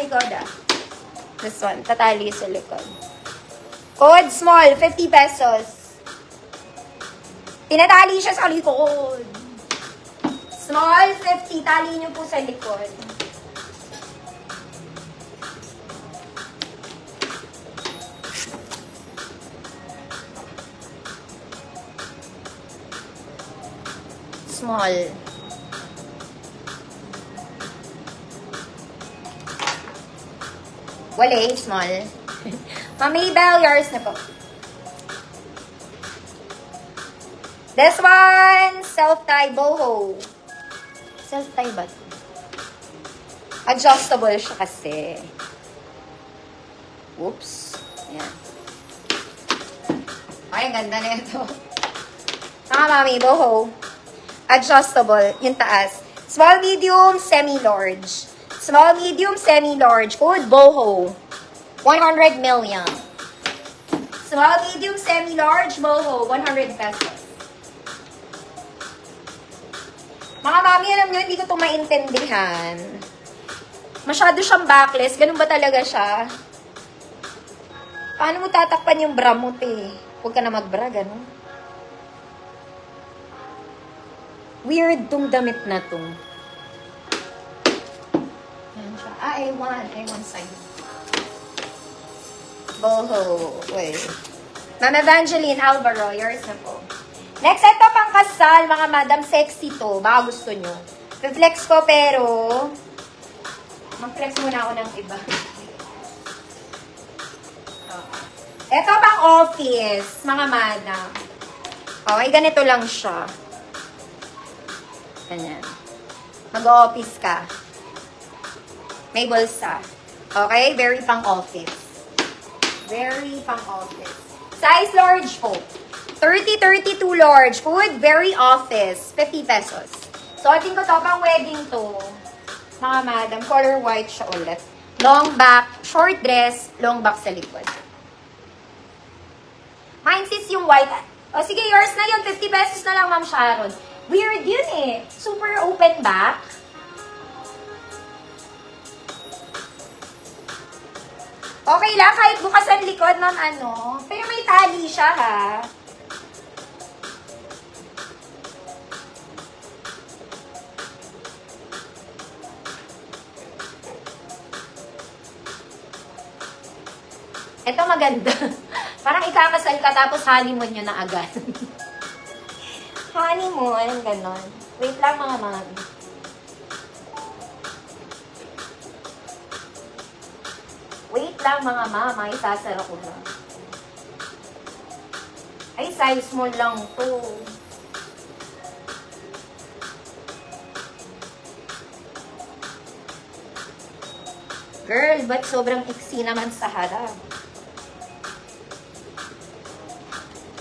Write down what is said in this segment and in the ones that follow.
likod ah. This one, tatali sa likod. Code small, 50 pesos. Tinatali siya sa likod. Small, 50. Tali niyo po sa likod. Small. Wala eh, small. Mamibel, yours na po. This one, self-tie boho. Self-tie ba? Adjustable siya kasi. Oops. Ayan. Ay, ganda na ito. Mga mami, boho. Adjustable, yung taas. Small, medium, semi-large. Small, medium, semi-large. Code boho. 100 million. Small, medium, semi-large, boho. 100 pesos. Mga mami, alam nyo, hindi ko ito maintindihan. Masyado siyang backless. Ganun ba talaga siya? Paano mo tatakpan yung bra mo, te? Huwag ka na mag-bra, ganun. Weird tong damit na to. Yan siya. Ah, A1 side. Boho. Wait. Ma'am Evangeline Alvaro, yours na po. Next, ito pang kasal, mga madam, sexy to. Baka gusto nyo. Flex ko, pero mag-flex muna ako ng iba. Ito pang office, mga madam. Okay, ganito lang siya. Ganyan. Mag-office ka. May bulsa. Okay? Very pang-office. Very pang-office. Size large po. 30-32 large. Food, very office. 50 pesos. So, ating ko to, pang wedding to. Mga madam, color white siya ulit. Long back, short dress, long back sa likod. Mine sis yung white. O, sige, yours na yun. 50 pesos na lang, Ma'am Sharon. Weird yun eh. Super open back. Okay lang, kahit bukas ang likod ng ano. Pero may tali siya, ha? Ito maganda. Parang ikakasal ka tapos honeymoon nyo na agad. Honeymoon, ganon. Wait lang mga mami. Wait lang mga mama, isasara ko lang. Ay, size small lang to. Girl, ba't sobrang iksi naman sa harap?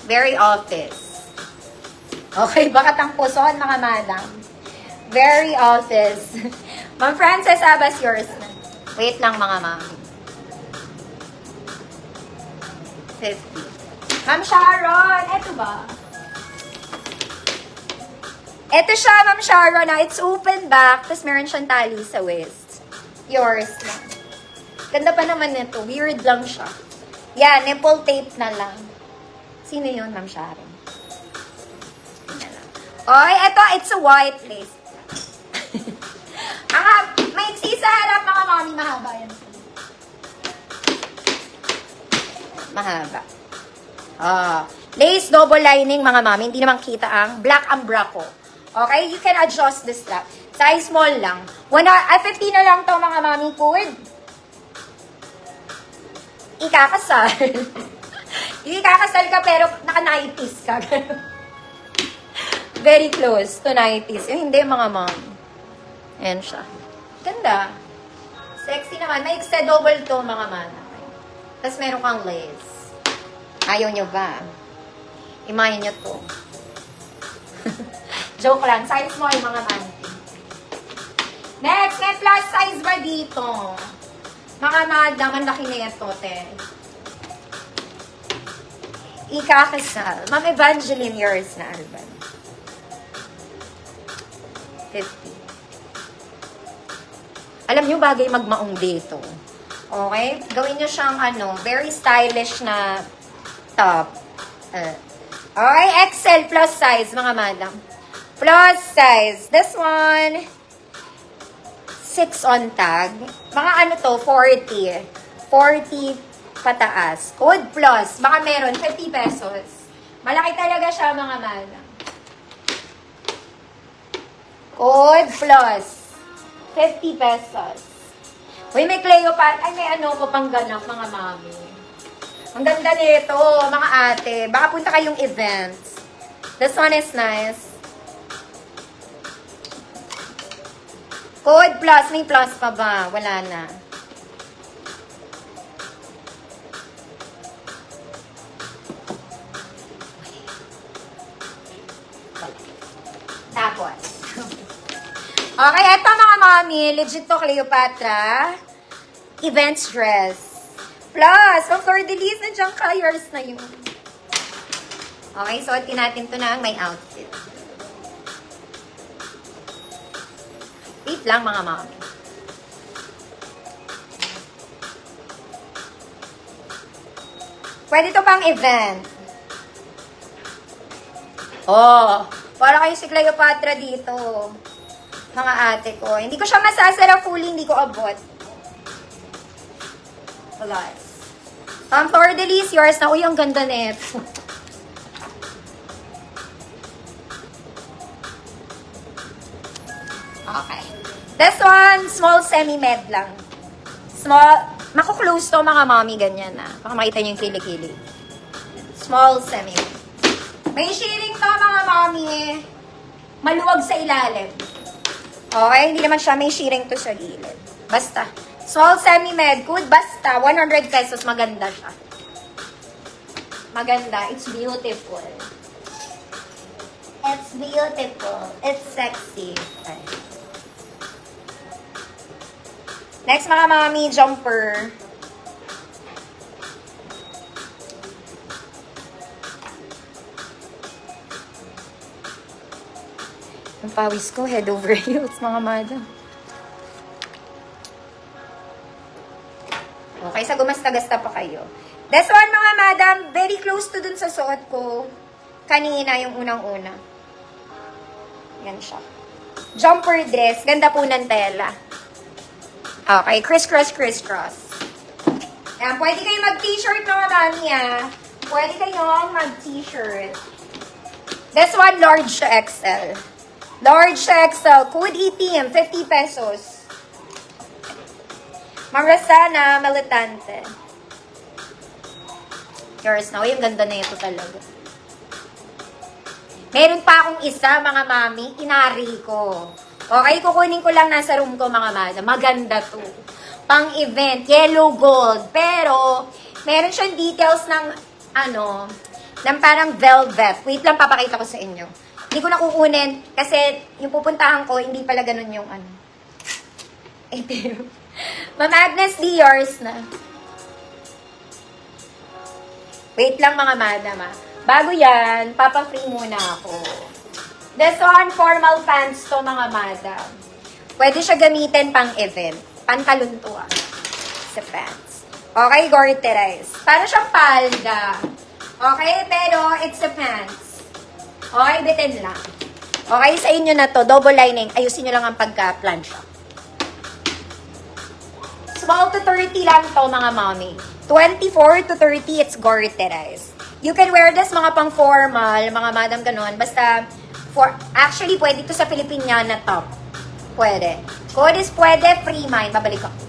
Very office. Okay, bakat ang puson, mga madam. Very office. Ma'am Frances Abbas, yours na. Wait lang, mga mami. 50. Ma'am Sharon, eto ba? Eto siya, Ma'am Sharon, na it's open back, tapos meron siyang tali sa waist. Yours na. Ganda pa naman nito. Weird lang siya. Yeah, nipple tape na lang. Sino yun, Ma'am Sharon? Okay, eto, it's a white lace. Maiksi sa harap, mga mami, mahaba yan. Mahaba. Lace, double lining, mga mami. Hindi naman kita ang black ambra ko. Okay, you can adjust the strap. Size small lang. 50 na lang to, mga mami. Good. Ikakasal. Ikakasal ka, pero naka-90s ka. Very close to 90s. Hindi, mga mom. Ayan siya. Ganda. Sexy naman. May extra double to, mga man. Tapos meron kang lace. Ayaw nyo ba? Imahin nyo to. Joke lang. Size small, mga man. Next, may plus size ba dito? Mga madam, ang laki na ito, te. Ikakasal. Ma'am Evangeline, yours na, Alban. 50. Alam nyo, bagay magmaong dito. Okay? Gawin nyo siyang very stylish na top. Okay, XL plus size, mga madam. Plus size. This one, 6 on tag. Mga 40. 40 pataas. Code plus. Baka meron, 50 pesos. Malaki talaga siya, mga madam. Code plus. 50 pesos. Uy, may Cleopatra. Ay, may ko pang ganap, mga mami. Ang ganda nito, mga ate. Baka punta kayong events. This one is nice. Code plus. May plus pa ba? Wala na. Tapos. Okay, eto mga mami. Legit to Cleopatra. Events dress. Plus, ang fleur-de-lis, nandiyan ka, yours na yun. Okay, suotin natin to na may outfit. Wait lang mga mami. Pwede to pang event. Oh, para kayo si Cleopatra dito. Mga ate ko. Hindi ko siya masasara fully, hindi ko abot. Plus. Fleur-de-lis, yours na. Uy, ang ganda nito. Okay. This one, small semi-med lang. Small, maku-close to mga mommy, ganyan na. Baka makita niyo yung kilikili. Small semi-med. May shearing to mga mommy. Maluwag sa ilalim. Okay, hindi naman siya may shearing to sa gilid. Basta. Small semi-med, good, basta. 100 pesos, maganda siya. Maganda. It's beautiful. It's beautiful. It's sexy. Okay. Next, mga mami, jumper. Ang pawis ko, head over heels, mga madam. Okay, sa gumasta-gasta pa kayo. This one, mga madam, very close to dun sa suot ko. Kanina, yung unang-una. Yan siya. Jumper dress. Ganda po ng tela. Okay, crisscross. Yan, pwede kayo mag-t-shirt, mga mami, Pwede kayo mag-t-shirt. This one, large to XL. Large to XL. Code ETM, 50 pesos. Marasana, militante. Yours na. Uy, ang ganda na ito talaga. Meron pa akong isa, mga mami. Inari ko. Okay, kukunin ko lang nasa room ko, mga madam. Maganda to. Pang-event. Yellow gold. Pero, meron siyang details ng, ng parang velvet. Wait lang, papakita ko sa inyo. Hindi ko na kukunin. Kasi, yung pupuntahan ko, hindi pala ganun yung Ito. Ma'am Agnes, di yours na. Wait lang mga madam Bago yan, papa-free muna ako. This one, formal pants to mga madam. Pwede siya gamitin pang event. Pantalon to sa pants. Okay, garterize. Para siyang palda. Okay, pero it's a pants. Okay, bitin lang. Okay, sa inyo na to, double lining. Ayusin nyo lang ang pagka-plancha. Small to 30 lang to, mga mommy. 24 to 30, it's garterized. You can wear this mga pang formal, mga madam ganun. Basta, actually, pwede to sa Filipiniana top. Pwede. Code is pwede, free mind. Babalik ako.